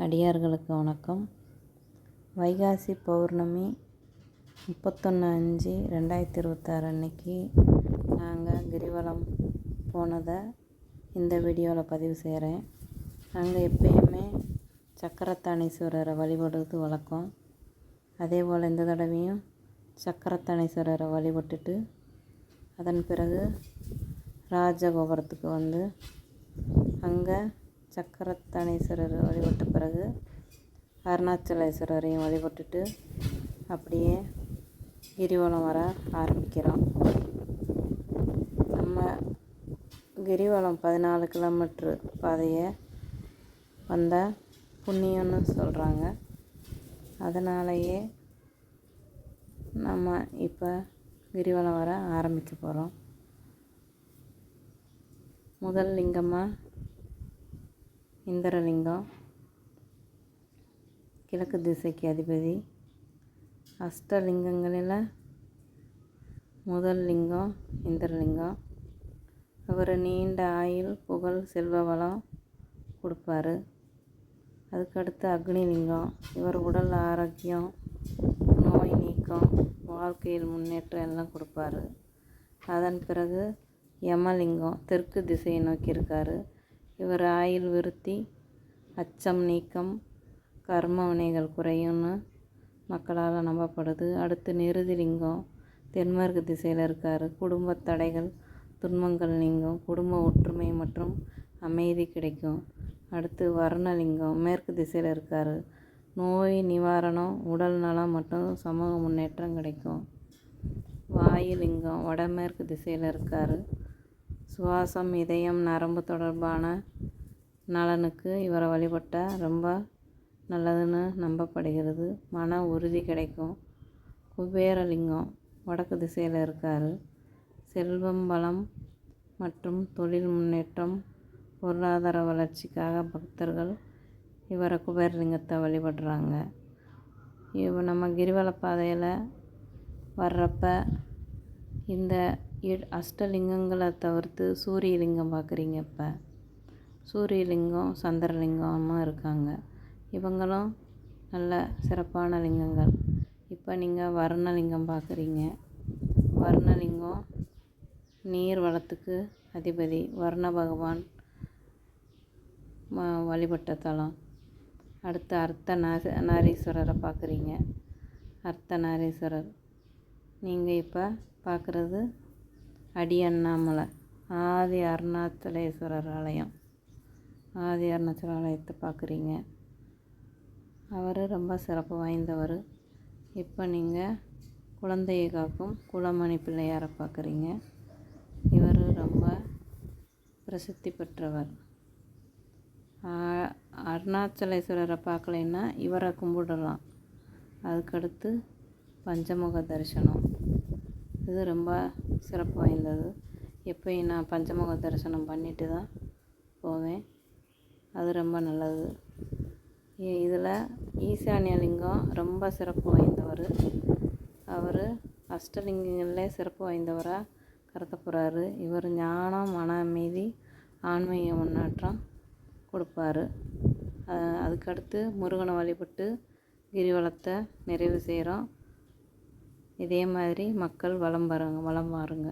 அடியார்களுக்கு வணக்கம். வைகாசி பௌர்ணமி 31/5/2026 அன்னைக்கு நாங்கள் கிரிவலம் போனதை இந்த வீடியோவில் பதிவு செய்கிறேன். நாங்கள் எப்பயுமே சக்கரத்தானீஸ்வரரை வழிபடுறது வழக்கம். அதே போல் இந்த தடவையும் சக்கரத்தானீஸ்வரரை வழிபட்டுட்டு அதன் பிறகு ராஜகோபுரத்துக்கு வந்து அங்கே சக்கரத்தானீஸ்வரர் வழிபட்ட பிறகு அருணாச்சலேஸ்வரரையும் வழிபட்டுட்டு அப்படியே கிரிவலம் வர ஆரம்பிக்கிறோம். நம்ம கிரிவலம் 14 கிலோமீட்ரு பாதையை வந்தால் புண்ணியம்னு சொல்கிறாங்க. அதனாலேயே நம்ம இப்போ கிரிவலம் வர ஆரம்பிக்க போகிறோம். முதல் லிங்கமாக இந்திரலிங்கம், கிழக்கு திசைக்கு அதிபதி. அஷ்டலிங்கங்களில் முதல் லிங்கம் இந்திரலிங்கம். அவர் நீண்ட ஆயுள், புகழ், செல்வ வளம் கொடுப்பார். அதுக்கடுத்து அக்னிலிங்கம். இவர் உடல் ஆரோக்கியம், நோய் நீக்கம், வாழ்க்கையில் முன்னேற்றம் எல்லாம் கொடுப்பார். அதன் பிறகு யமலிங்கம் தெற்கு திசையை நோக்கி இருக்கார். இவர் ஆயுள் விருத்தி, அச்சம் நீக்கம், கர்ம வினைகள் குறையும்னு மக்களால் நம்பப்படுது. அடுத்து நிருதிலிங்கம் தென்மேற்கு திசையில் இருக்கார். குடும்ப தடைகள், துன்பங்கள் நீங்கும், குடும்ப ஒற்றுமை மற்றும் அமைதி கிடைக்கும். அடுத்து வர்ணலிங்கம் மேற்கு திசையில் இருக்கார். நோய் நிவாரணம், உடல் நலம் மற்றும் சமூக முன்னேற்றம் கிடைக்கும். வாயுலிங்கம் வடமேற்கு திசையில் இருக்கார். சுவாசம், இதயம், நரம்பு தொடர்பான நலனுக்கு இவரை வழிபட்டால் ரொம்ப நல்லதுன்னு நம்பப்படுகிறது. மன உறுதி கிடைக்கும். குபேரலிங்கம் வடக்கு திசையில் இருக்கார். செல்வம், வளம் மற்றும் தொழில் முன்னேற்றம், பொருளாதார வளர்ச்சிக்காக பக்தர்கள் இவரை குபேரலிங்கத்தை வழிபடுறாங்க. நம்ம கிரிவல பாதையில் வர்றப்ப இந்த அஷ்டலிங்கங்களை தவிர்த்து சூரியலிங்கம் பார்க்குறீங்க. இப்போ சூரியலிங்கம், சந்திரலிங்கமாக இருக்காங்க. இவங்களும் நல்ல சிறப்பான லிங்கங்கள். இப்போ நீங்கள் வர்ணலிங்கம் பார்க்குறீங்க. வர்ணலிங்கம் நீர் வளத்துக்கு அதிபதி. வர்ண பகவான் வழிபட்ட தலம். அடுத்து அர்த்தநாரீஸ்வரரை பார்க்குறீங்க. அர்த்தநாரீஸ்வரர் நீங்கள் இப்போ பார்க்குறது அடி அண்ணாமலை ஆதி அருணாச்சலேஸ்வரர் ஆலயம். ஆதி அருணாச்சல ஆலயத்தை பார்க்குறீங்க. அவர் ரொம்ப சிறப்பு வாய்ந்தவர். இப்போ நீங்கள் குழந்தையை காக்கும் குலமணி பிள்ளையாரை பார்க்குறீங்க. இவர் ரொம்ப பிரசித்தி பெற்றவர். அருணாச்சலேஸ்வரரை பார்க்கலைன்னா இவரை கும்பிடலாம். அதுக்கடுத்து பஞ்சமுக தரிசனம். இது ரொம்ப சிறப்பு வாய்ந்தது. எப்போயும் நான் பஞ்சமுக தரிசனம் பண்ணிட்டு தான் போவேன். அது ரொம்ப நல்லது. இதில் ஈசான்யலிங்கம் ரொம்ப சிறப்பு வாய்ந்தவர். அவர் அஷ்டலிங்கங்களில் சிறப்பு வாய்ந்தவராக கருதப்படுறாரு. இவர் ஞானம், மன அமைதி, ஆன்மீக முன்னேற்றம் கொடுப்பார். அதுக்கடுத்து முருகனை வழிபட்டு கிரிவலத்தை நிறைவு செய்கிறோம். இதே மாதிரி மக்கள் வலம் வாருங்க.